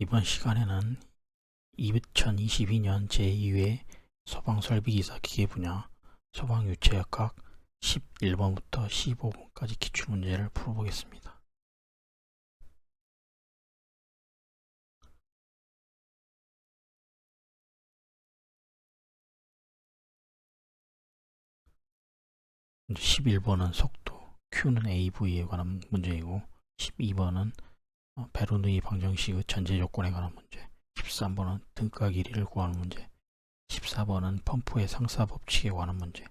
이번 시간에는 2022년 제2회 소방설비기사 기계 분야 소방유체역학 11번부터 15번까지 기출문제를 풀어보겠습니다. 먼저 11번은 속도, Q는 AV에 관한 문제이고 12번은 베르누이 방정식의 전제 조건에 관한 문제, 13번은 등가 길이를 구하는 문제, 14번은 펌프의 상사 법칙에 관한 문제,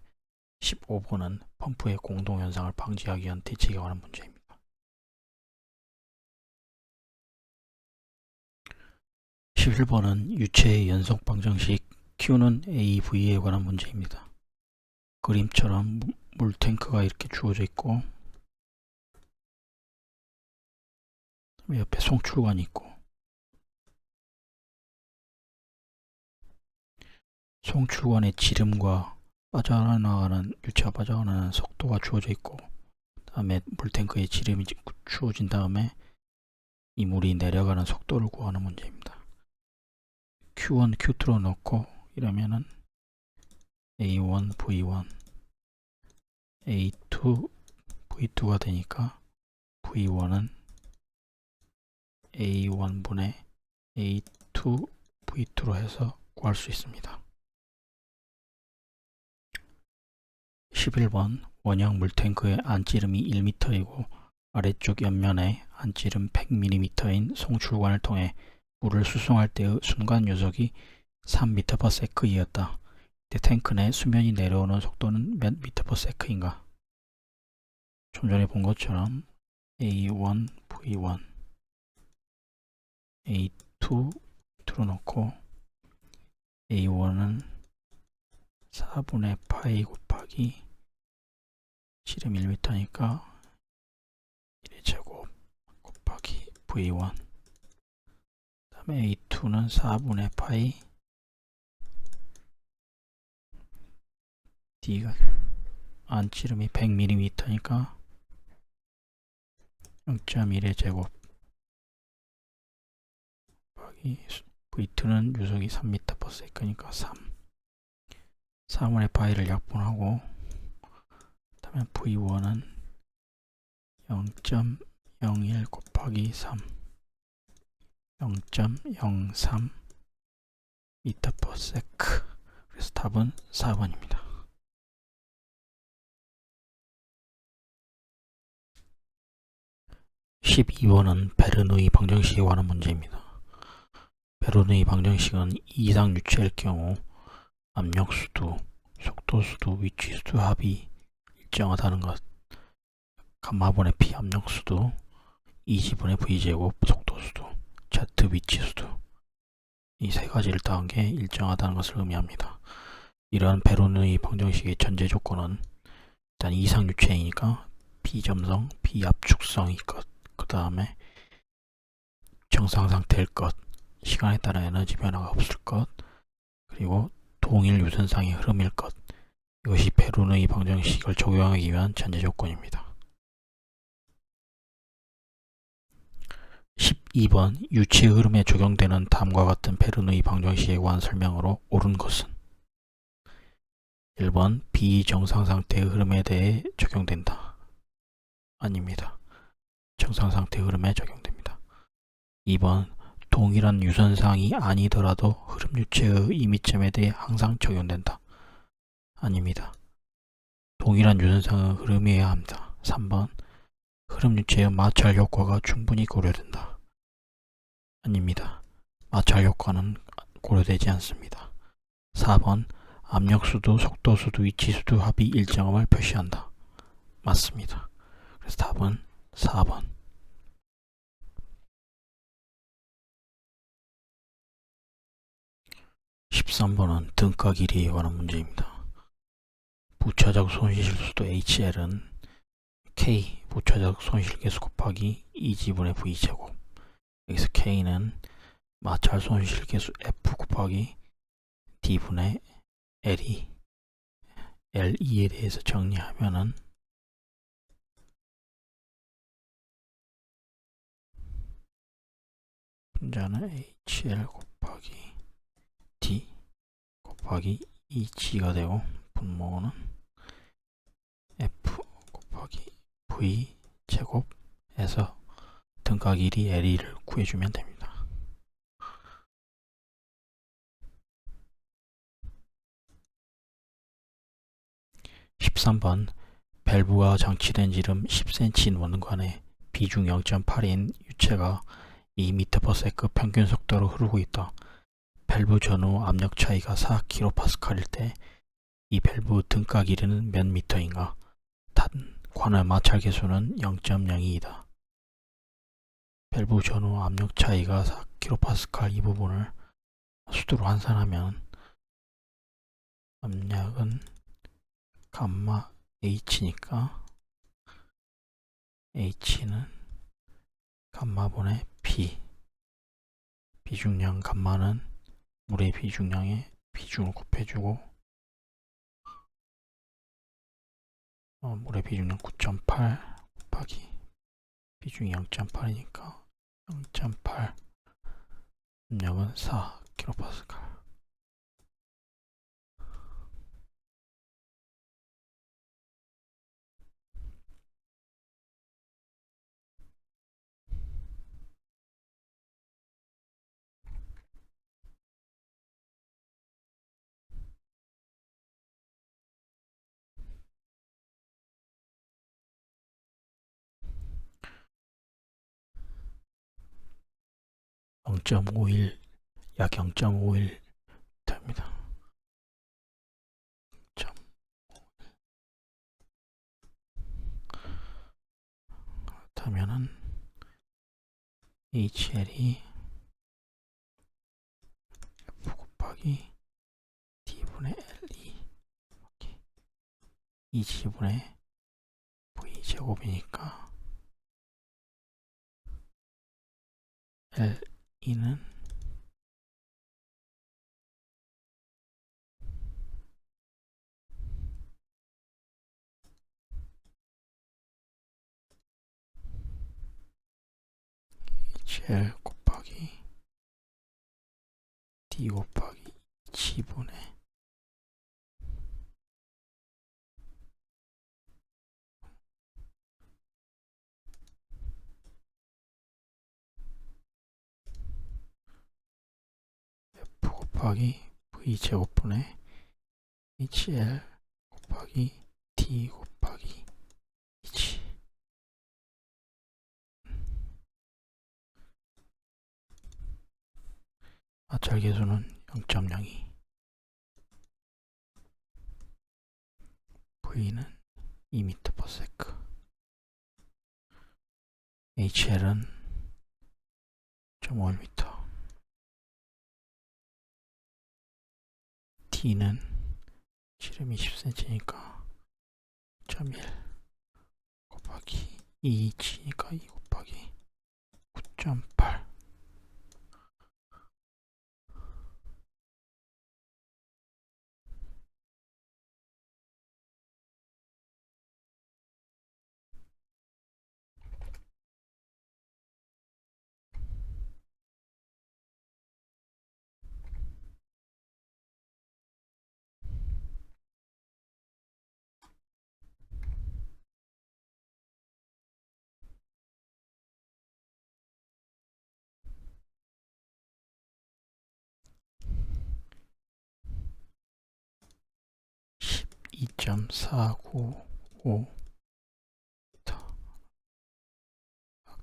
15번은 펌프의 공동현상을 방지하기 위한 대책에 관한 문제입니다. 11번은 유체의 연속 방정식 Q는 AV에 관한 문제입니다. 그림처럼 물탱크가 이렇게 주어져 있고 옆에 송출관이 있고 송출관의 지름과 빠져나가는 유체가 빠져나가는 속도가 주어져 있고 다음에 물탱크의 지름이 주어진 다음에 이 물이 내려가는 속도를 구하는 문제입니다. Q1, Q2로 넣고 이러면은 A1, V1, A2, V2가 되니까 V1은 A1분의 A2, V2로 해서 구할 수 있습니다. 11번 원형 물탱크의 안지름이 1m이고 아래쪽 옆면에 안지름 100mm인 송출관을 통해 물을 수송할 때의 순간 요속이 3m/s이었다. 이때 탱크 내 수면이 내려오는 속도는 몇 m/s인가? 좀 전에 본 것처럼 A1, V1, A2, V2로 놓고 A1은 4분의 파이 곱하기 지름 1m니까 1의 제곱 곱하기 V1, 그 다음에 A2는 4분의 파이 D가 안지름이 100mm니까 0.1의 제곱 곱하기 V2는 유속이 3m/s니까 3, 4분의 파이를 약분하고 그 다음에 V1은 0.01 곱하기 3, 0.03 m/s. 그래서 답은 4번입니다. 12번은 베르누이 방정식에 관한 문제입니다. 베르누이 방정식은 이상 유체일 경우 압력수도, 속도수도, 위치수도 합이 일정하다는 것, 감마분의 P 압력수도, 2지분의 V제곱 속도수도, Z 위치수도, 이 세 가지를 더한 게 일정하다는 것을 의미합니다. 이러한 베르누이 방정식의 전제 조건은 일단 이상 유체이니까 비점성, 비압축성일 것, 그 다음에 정상 상태일 것, 시간에 따라 에너지 변화가 없을 것, 그리고 동일 유선상의 흐름일 것, 이것이 베르누이 방정식을 적용하기 위한 전제 조건입니다. 12번 유체 흐름에 적용되는 다음과 같은 베르누이 방정식에 관한 설명으로 옳은 것은 1번 비정상 상태의 흐름에 대해 적용된다. 아닙니다. 정상 상태 흐름에 적용됩니다. 2번 동일한 유선상이 아니더라도 흐름 유체의 이미점에 대해 항상 적용된다. 아닙니다. 동일한 유선상의 흐름이어야 합니다. 3번 흐름 유체의 마찰 효과가 충분히 고려된다. 아닙니다. 마찰 효과는 고려되지 않습니다. 4번 압력수도, 속도수도, 위치수도 합이 일정함을 표시한다. 맞습니다. 그래서 답은 4번. 13번은 등가 길이에 관한 문제입니다. 부차적 손실수도 HL은 K 부차적 손실계수 곱하기 2지분의 V제곱, 여기서 K는 마찰 손실계수 F 곱하기 D분의 L이 L2에 대해서 정리하면은 분자는 HL 곱하기 D 곱하기 EG가 되고 분모는 F 곱하기 V 제곱에서 등각 1이 L2를 구해주면 됩니다. 13번 밸브와 장치된 지름 10cm 원관에 비중 0.8인 유체가 2m/s 평균 속도로 흐르고 있다. 밸브 전후 압력 차이가 4kPa일 때 이 밸브 등각 길이는 몇 미터인가? 단, 관할 마찰 계수는 0.02이다. 밸브 전후 압력 차이가 4kPa 이 부분을 수두로 환산하면 압력은 감마 H니까 H는 감마분의 P, 비중량 감마는 물의 비중량에 비중을 곱해주고 물의 비중량 9.8 곱하기 비중이 0.8이니까 0.8 압력은 4kPa. 0.51 약 0.51 됩니다. 그렇다면은 HL이 F 곱하기 D분의 L2 2G분의 V 제곱이니까 L2는 HL 곱하기 D 곱하기 G분의 F 곱하기 V 제곱분의 HL 곱하기 D 곱하기 2G. 마찰 계수는 0.02. V는 2m/s. HL은 0.5m. D는 지름이 10cm니까 0.1 곱하기 2G니까 2 곱하기 9.8. 이 2.495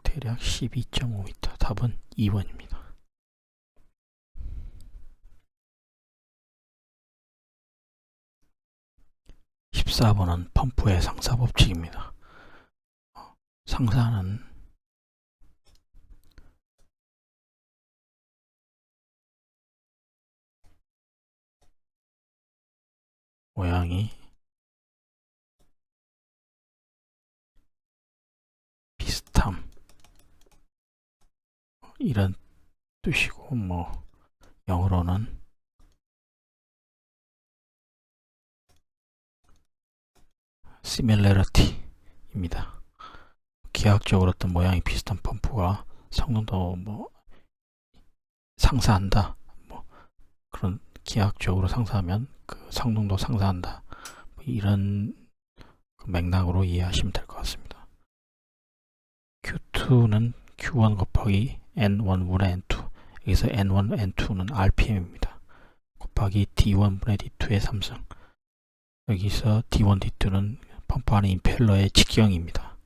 대략 12.5m. 답은 2번입니다. 14번은 펌프의 상사 법칙입니다. 상사는 모양이 비슷함 이런 뜻이고 영어로는 similarity입니다. 기하학적으로 어떤 모양이 비슷한 펌프가 성능도 상사한다. 뭐 그런 기하학적으로 상사하면 그 성능도 상사한다. 뭐 이런 맥락으로 이해하시면 될 것 같습니다. Q2는 Q1 곱하기 N1분의 N2. 여기서 N1, N2는 RPM입니다. 곱하기 D1분의 D2의 3승. 여기서 D1, D2는 펌프 안의 임펠러의 직경입니다.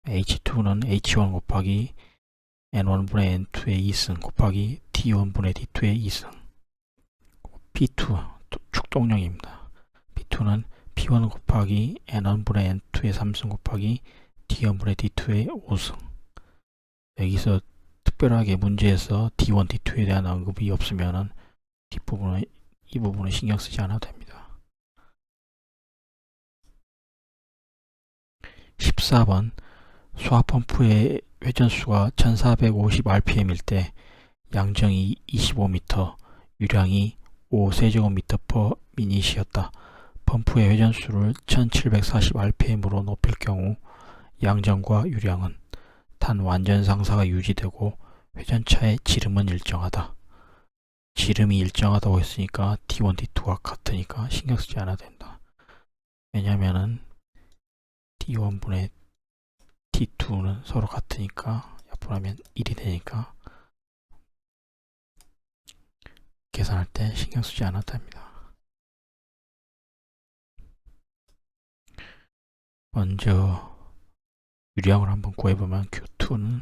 H2는 H1 곱하기 N1분의 N2의 2승 곱하기 D1분의 D2의 2승. P2 축동력입니다. P2는 P1 곱하기 N1분의 N2의 3승 곱하기 D1분의 D2의 5승. 여기서 특별하게 문제에서 D1, D2에 대한 언급이 없으면은 뒷부분은 이 부분은 신경 쓰지 않아도 됩니다. 14번 수압펌프의 회전수가 1450rpm일 때 양정이 25m, 유량이 5세제곱미터 미닛이었다. 펌프의 회전수를 1740rpm으로 높일 경우 양정과 유량은 단 완전 상사가 유지되고 회전차의 지름은 일정하다. 지름이 일정하다고 했으니까 D1, D2가 같으니까 신경 쓰지 않아도 된다. 왜냐면은 D1분의 D2는 서로 같으니까 옆으로 하면 1이 되니까 계산할 때 신경 쓰지 않아도 됩니다. 먼저 유량을 한번 구해보면 Q2는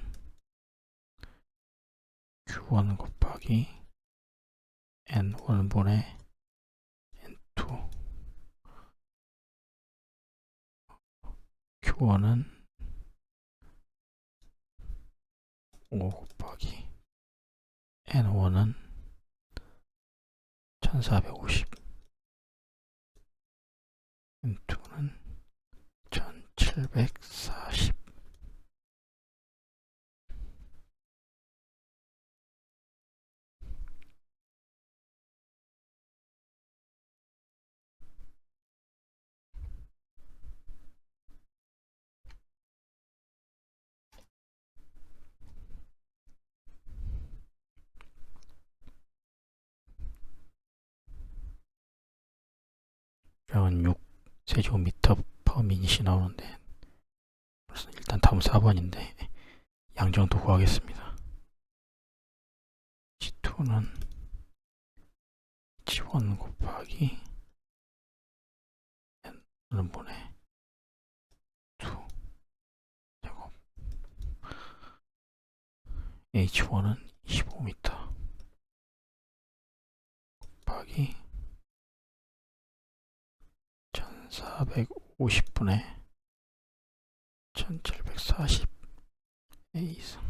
Q1 곱하기 N1분의 N2. Q1은 5 곱하기 N1은 1450, N2는 1740. 유량은 6세제곱미터 퍼 미닛이 나오는데 일단 다음 4번인데 양정도 구하겠습니다. G2는 G1 곱하기 N분의 2 제곱. H1은 25m 곱하기 1450분의 1740 A승.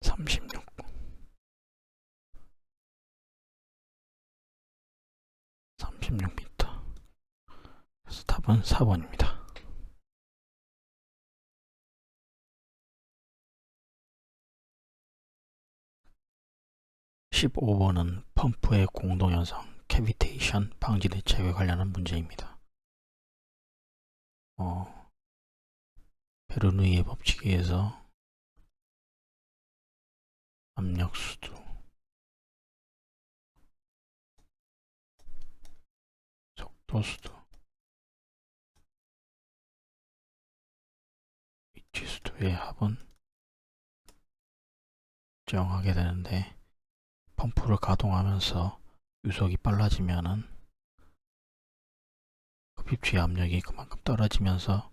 (36) 36m. 그래서 답은 4번입니다. 15번은 펌프의 공동현상 캐비테이션 방지 대책에 관련한 문제입니다. 베르누이의 법칙에 의해서 압력수도, 속도수도, 위치수도의 합은 정하게 되는데 펌프를 가동하면서 유속이 빨라지면은 흡입축의 압력이 그만큼 떨어지면서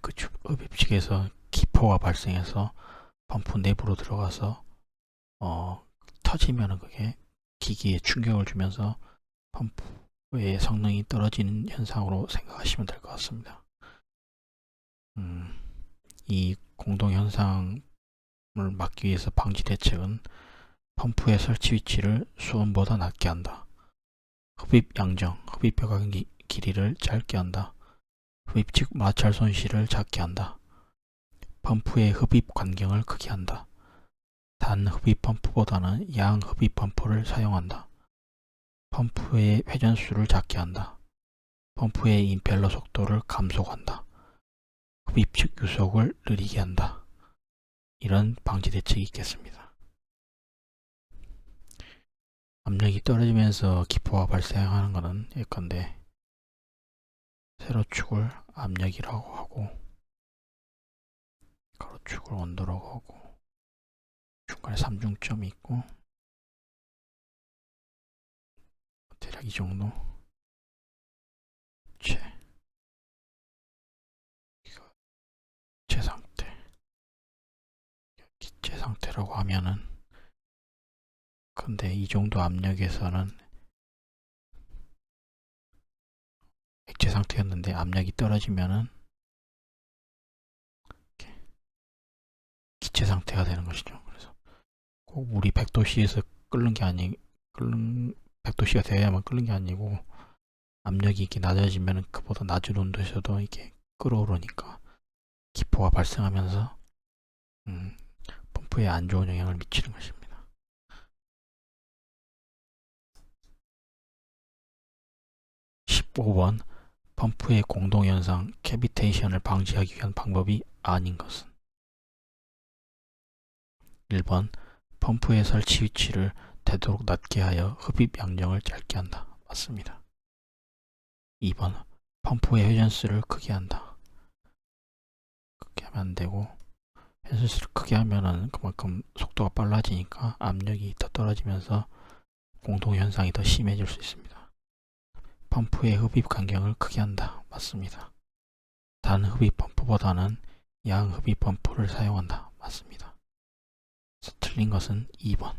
그 흡입축에서 기포가 발생해서 펌프 내부로 들어가서 터지면은 그게 기기에 충격을 주면서 펌프의 성능이 떨어지는 현상으로 생각하시면 될 것 같습니다. 이 공동현상을 막기 위해서 방지 대책은 펌프의 설치 위치를 수온보다 낮게 한다. 흡입 양정, 흡입 벽화 길이를 짧게 한다. 흡입 즉 마찰 손실을 작게 한다. 펌프의 흡입 간격을 크게 한다. 단 흡입 펌프보다는 양 흡입 펌프를 사용한다. 펌프의 회전수를 작게 한다. 펌프의 임펠러 속도를 감속한다. 흡입 즉 유속을 느리게 한다. 이런 방지 대책이 있겠습니다. 압력이 떨어지면서 기포가 발생하는 것은 예컨대 세로축을 압력이라고 하고 가로축을 온도라고 하고 중간에 삼중점이 있고 대략 이 정도 기체 상태 기체 상태라고 하면은 근데 이 정도 압력에서는 액체 상태였는데 압력이 떨어지면은 기체 상태가 되는 것이죠. 그래서 꼭 물이 100도씨에서 끓는 게 아니 100도씨가 되어야만 끓는 게 아니고 압력이 이렇게 낮아지면 그보다 낮은 온도에서도 이렇게 끓어오르니까 기포가 발생하면서 펌프에 안 좋은 영향을 미치는 것입니다. 15번 펌프의 공동현상 캐비테이션을 방지하기 위한 방법이 아닌 것은 1번 펌프의 설치 위치를 되도록 낮게 하여 흡입 양정을 짧게 한다. 맞습니다. 2번 펌프의 회전수를 크게 한다. 크게 하면 안 되고 회전수를 크게 하면은 그만큼 속도가 빨라지니까 압력이 더 떨어지면서 공동현상이 더 심해질 수 있습니다. 펌프의 흡입 간격을 크게 한다. 맞습니다. 단 흡입 펌프보다는 양 흡입 펌프를 사용한다. 맞습니다. 틀린 것은 2번.